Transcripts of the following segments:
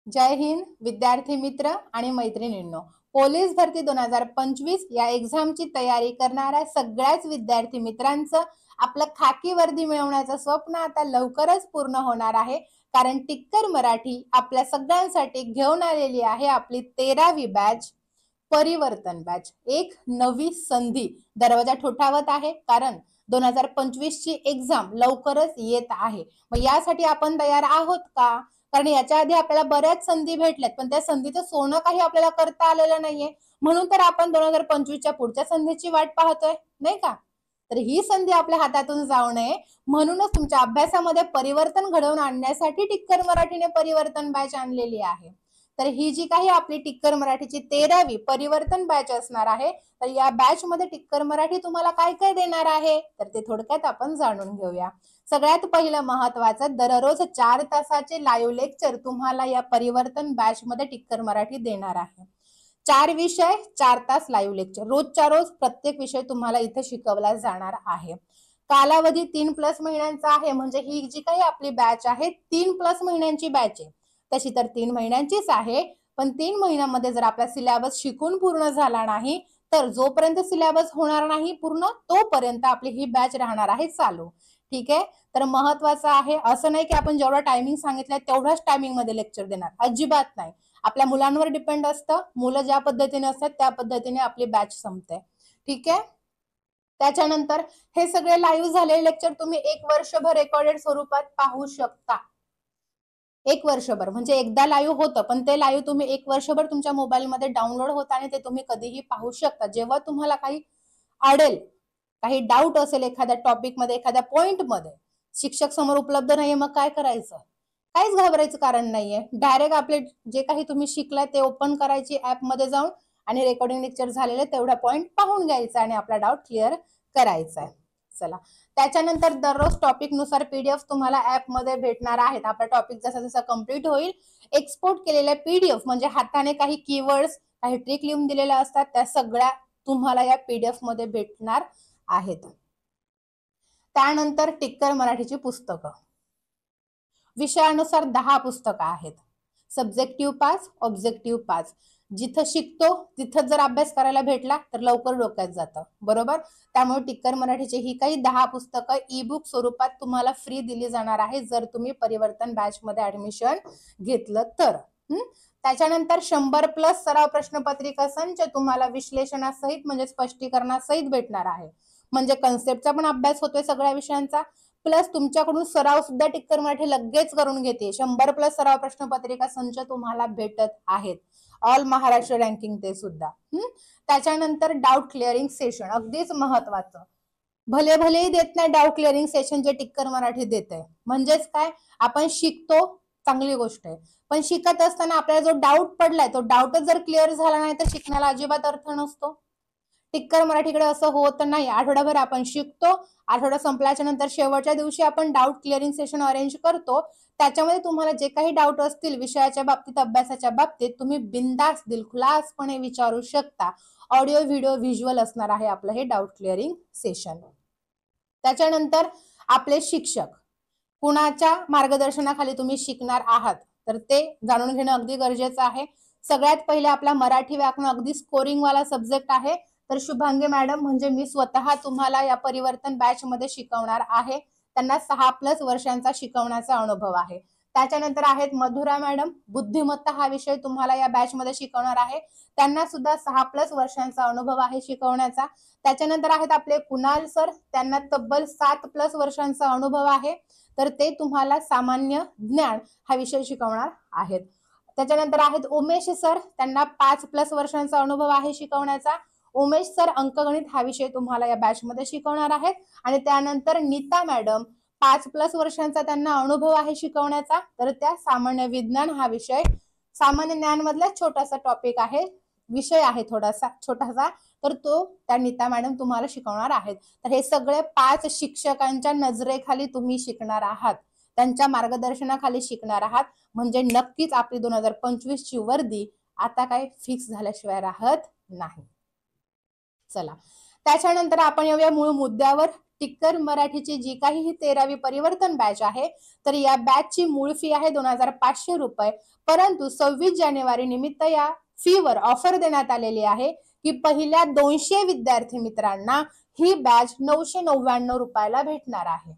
जय हिंद विद्यार्थी मित्र आणि मैत्रिणींनो, पोलीस भरती 2025 या एक्झामची तयारी करणाऱ्या सगळ्याच विद्यार्थी मित्रांचं आपलं खाकी वर्दी मिळवण्याचं स्वप्न आता लवकरच पूर्ण होणार आहे. कारण टिक्कर मराठी आपल्या सगळ्यांसाठी घेऊन आलेली आहे आपली 13वी बॅच, परिवर्तन बॅच. एक नवी संधी दरवाजा ठोठावत आहे, कारण 2025 ची एक्झाम लवकरच येत आहे. मग यासाठी आपण तयार आहोत का? कारण याच्या आधी आपल्याला बऱ्याच संधी भेटल्यात, पण त्या संधीचं सोनं काही आपल्याला करता आलेलं नाहीये. म्हणून तर आपण 2025च्या पुढच्या संधीची वाट पाहतोय, नाही का? तर ही संधी आपल्या हातातून जाऊ नये म्हणूनच तुमच्या अभ्यासामध्ये परिवर्तन घडवून आणण्यासाठी टिक्कर मराठीने परिवर्तन बॅच आणलेली आहे. तर ही जी काही आपली टिक्कर मराठीची 13वी परिवर्तन बॅच असणार आहे, तर या बॅच मध्ये टिक्कर मराठी तुम्हाला काय काय देणार आहे, तर ते थोडक्यात आपण जाणून घेऊया. सगळ्यात पहिलं महत्वाचं, दररोज 4 तासाचे लाईव्ह लेक्चर तुम्हाला या परिवर्तन बॅच मध्ये टिक्कर मराठी देणार आहे. 4 विषय 4 तास लाईव्ह लेक्चर, रोजच्या रोज प्रत्येक विषय तुम्हाला इथे शिकवला जाणार आहे. कालावधी 3+ महिन्यांचा आहे, म्हणजे ही जी काही आपली बॅच आहे 3+ महिन्यांची बॅच आहे. तशी तर 3 महिन्यांचीच आहे, पण 3 महिन्यामध्ये जर आपला सिलेबस शिकून पूर्ण झाला नाही, तर जोपर्यंत सिलेबस होणार नाही पूर्ण तोपर्यंत आपली ही बॅच राहणार आहे चालू. ठीक आहे. तर महत्वाचं आहे, असं नाही की आपण जेवढा टायमिंग सांगितलाय तेवढाच टायमिंग मध्ये लेक्चर देणार, अजिबात नाही. आपल्या मुलांवर डिपेंड असतं, मुलं ज्या पद्धतीने असतात त्या पद्धतीने आपली बॅच संपते. ठीक आहे. त्याच्यानंतर हे सगळे लाईव्ह झालेले लेक्चर तुम्ही 1 वर्षभर रेकॉर्डेड स्वरूपात पाहू शकता. 1 वर्षभर म्हणजे एकदा लाईव्ह होतं, पण ते लाईव्ह तुम्ही 1 वर्षभर तुमच्या मोबाईलमध्ये डाउनलोड होतं आणि ते तुम्ही कधीही पाहू शकता. जेव्हा तुम्हाला काही अडेल, काही डाऊट असेल एखाद्या टॉपिक मध्ये, एखाद्या पॉइंट मध्ये, शिक्षक समोर उपलब्ध नाहीये, मग काय करायचं? काहीच घाबरायचं कारण नाहीये. डायरेक्ट आपले जे काही तुम्ही शिकलाय ते ओपन करायची ऍप मध्ये जाऊन आणि रेकॉर्डिंग लेक्चर झालेले तेवढा पॉइंट पाहून घ्यायचा आणि आपला डाऊट क्लिअर करायचा आहे. चला, त्याच्यानंतर दररोज टॉपिक नुसार पीडीएफ तुम्हाला ऍप मध्ये भेटणार आहेत. आपला टॉपिक जसा जसा कंप्लीट होईल, एक्सपोर्ट केलेल्या पीडीएफ म्हणजे हाताने काही कीवर्ड्स, काही ट्रिक लिहून दिलेल्या असतात, त्या सगळ्या तुम्हाला या पीडीएफ मध्ये भेटणार आहेत. त्यानंतर टिक्कर मराठीची पुस्तकं, विषयानुसार 10 पुस्तकं आहेत. Subjective 5, objective 5. जिथं शिकतो तिथं जर अभ्यास करायला भेटला तर लवकर डोक्यात जातं, बरोबर? त्यामुळे टिक्कर मराठीची ही काही 10 पुस्तकं ई बुक स्वरूपात तुम्हाला फ्री दिली जाणार आहे, जर तुम्ही परिवर्तन बॅच मध्ये ऍडमिशन घेतलं तर. त्याच्यानंतर 100+ सराव प्रश्नपत्रिका संच तुम्हाला विश्लेषणासहित म्हणजे स्पष्टीकरणासहित भेटणार आहे. म्हणजे कन्सेप्टचा पण अभ्यास होतोय सगळ्या विषयांचा, प्लस तुमच्याकडून सराव सुद्धा टिक्कर मराठी लगेच करून घेते. 100+ सराव प्रश्नपत्रिका संच तुम्हाला भेटत आहेत, ऑल महाराष्ट्र रँकिंग ते सुद्धा. त्याच्यानंतर डाऊट क्लिअरिंग सेशन, अगदीच महत्वाचं. भले भलेही देत नाही डाऊट क्लिअरिंग सेशन जे टिक्कर मराठी देते. म्हणजेच काय, आपण शिकतो, चांगली गोष्ट आहे, पण शिकत असताना आपल्याला जो डाऊट पडलाय तो डाऊटच जर क्लिअर झाला नाही तर शिकण्याला अजिबात अर्थ नसतो. टिक्कर मराठीकडे असं होत नाही. आठवडाभर आपण शिकतो, आठवडा संपल्याच्या नंतर शेवटच्या दिवशी आपण डाऊट क्लिअरिंग सेशन अरेंज करतो. त्याच्यामध्ये तुम्हाला जे काही डाऊट असतील विषयाच्या बाबतीत, अभ्यासाच्या बाबतीत, तुम्ही बिंदास दिलखुलासपणे विचारू शकता. ऑडिओ व्हिडिओ व्हिज्युअल असणार आहे आपलं हे डाऊट क्लिअरिंग सेशन. त्याच्यानंतर आपले शिक्षक, कुणाच्या मार्गदर्शनाखाली तुम्ही शिकणार आहात तर ते जाणून घेणं अगदी गरजेचं आहे. सगळ्यात पहिले आपला मराठी व्याकरण अगदी स्कोरिंग वाला सब्जेक्ट आहे, तर शुभांगी मॅडम म्हणजे मी स्वतः तुम्हाला या परिवर्तन बॅच मध्ये शिकवणार आहे. त्यांना 6+ वर्षांचा शिकवण्याचा अनुभव आहे. त्याच्यानंतर आहेत मधुरा मॅडम, बुद्धिमत्ता हा विषय तुम्हाला या बॅच मध्ये शिकवणार आहे. त्यांना सुद्धा 6+ वर्षांचा अनुभव आहे शिकवण्याचा. त्याच्यानंतर आहेत आपले कुणाल सर, त्यांना तब्बल 7+ वर्षांचा अनुभव आहे, तर ते तुम्हाला सामान्य ज्ञान हा विषय शिकवणार आहेत. त्याच्यानंतर आहेत उमेश सर, त्यांना 5+ वर्षांचा अनुभव आहे शिकवण्याचा. उमेश सर अंकगणित हा विषय तुम्हाला या बॅच मध्ये शिकवणार आहेत. आणि त्यानंतर नीता मॅडम, 5+ वर्षांचा त्यांना अनुभव आहे शिकवण्याचा, तर त्या सामान्य विज्ञान हा विषय, सामान्य ज्ञान मधला छोटासा टॉपिक आहे, विषय आहे थोडासा छोटासा, तर तो त्या नीता मॅडम तुम्हाला शिकवणार आहेत. तर हे सगळे 5 शिक्षकांच्या नजरेखाली तुम्ही शिकणार आहात, त्यांच्या मार्गदर्शनाखाली शिकणार आहात. म्हणजे नक्कीच आपली 2025 ची वर्दी आता काय फिक्स झाल्याशिवाय राहत नाही. चला, त्याच्यानंतर आपण येऊया मूळ मुद्द्यावर. टिक्कर मराठीची जी काही ही 13वी परिवर्तन बॅच आहे, तर या बॅचची मूळ फी आहे 2500 रुपये. परंतु 26 जानेवारी निमित्त या फीवर ऑफर देण्यात आलेली आहे की पहिल्या 200 विद्यार्थी मित्रांना ही बॅच 999 रुपयाला भेटणार आहे.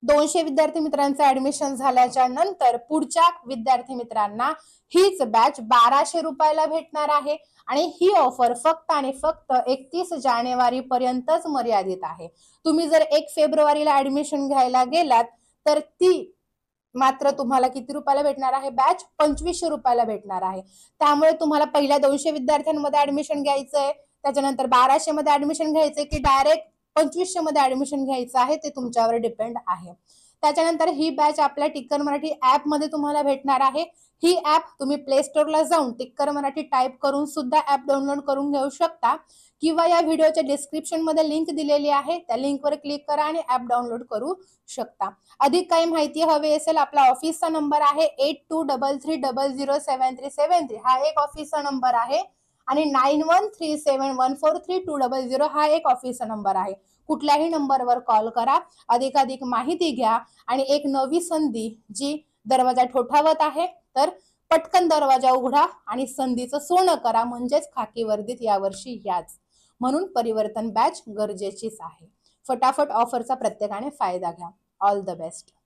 200 विद्यार्थी मित्रांचं ऍडमिशन झाल्याच्या नंतर पुढच्या विद्यार्थी मित्रांना हीच बॅच 1200 रुपयाला भेटणार आहे आणि ही ऑफर फक्त आणि फक्त 31 जानेवारी पर्यंतच मर्यादित आहे. तुम्ही जर 1 फेब्रुवारीला ऍडमिशन घ्यायला गेलात तर ती मात्र तुम्हाला किती रुपयाला भेटणार आहे? बॅच 2500 रुपयाला भेटणार आहे. त्यामुळे तुम्हाला पहिल्या 200 विद्यार्थ्यांमध्ये ऍडमिशन घ्यायचंय, त्याच्यानंतर 1200 मध्ये ऍडमिशन घ्यायचंय की डायरेक्ट 2500 मध्ये ऍडमिशन घ्यायचं आहे, ते तुमच्यावर डिपेंड आहे. त्याच्यानंतर ही बॅच आपल्या टिक्कर मराठी ऍप मध्ये तुम्हाला भेटणार आहे. ही ऍप तुम्ही प्ले स्टोरला जाऊन टिक्कर मराठी टाईप करून सुद्धा ऍप डाउनलोड करून घेऊ शकता किंवा या व्हिडिओच्या डिस्क्रिप्शन मध्ये लिंक दिलेली आहे, त्या लिंकवर क्लिक करा आणि ऍप डाउनलोड करू शकता. अधिक काही माहिती हवी असेल, आपला ऑफिसचा नंबर आहे 8233007373. हा एक ऑफिसचा नंबर आहे आणि 9137143200 हा एक ऑफिसचा नंबर आहे. कुठल्याही नंबरवर कॉल करा, अधिकाधिक माहिती घ्या आणि एक नवी संधी जी दरवाजा ठोठावत आहे, तर पटकन दरवाजा उघडा आणि संधीचं सोनं करा, म्हणजेच खाकी वर्दीत यावर्षी याच. म्हणून परिवर्तन बॅच गरजेचीच आहे. फटाफट ऑफरचा प्रत्येकाने फायदा घ्या. All the best.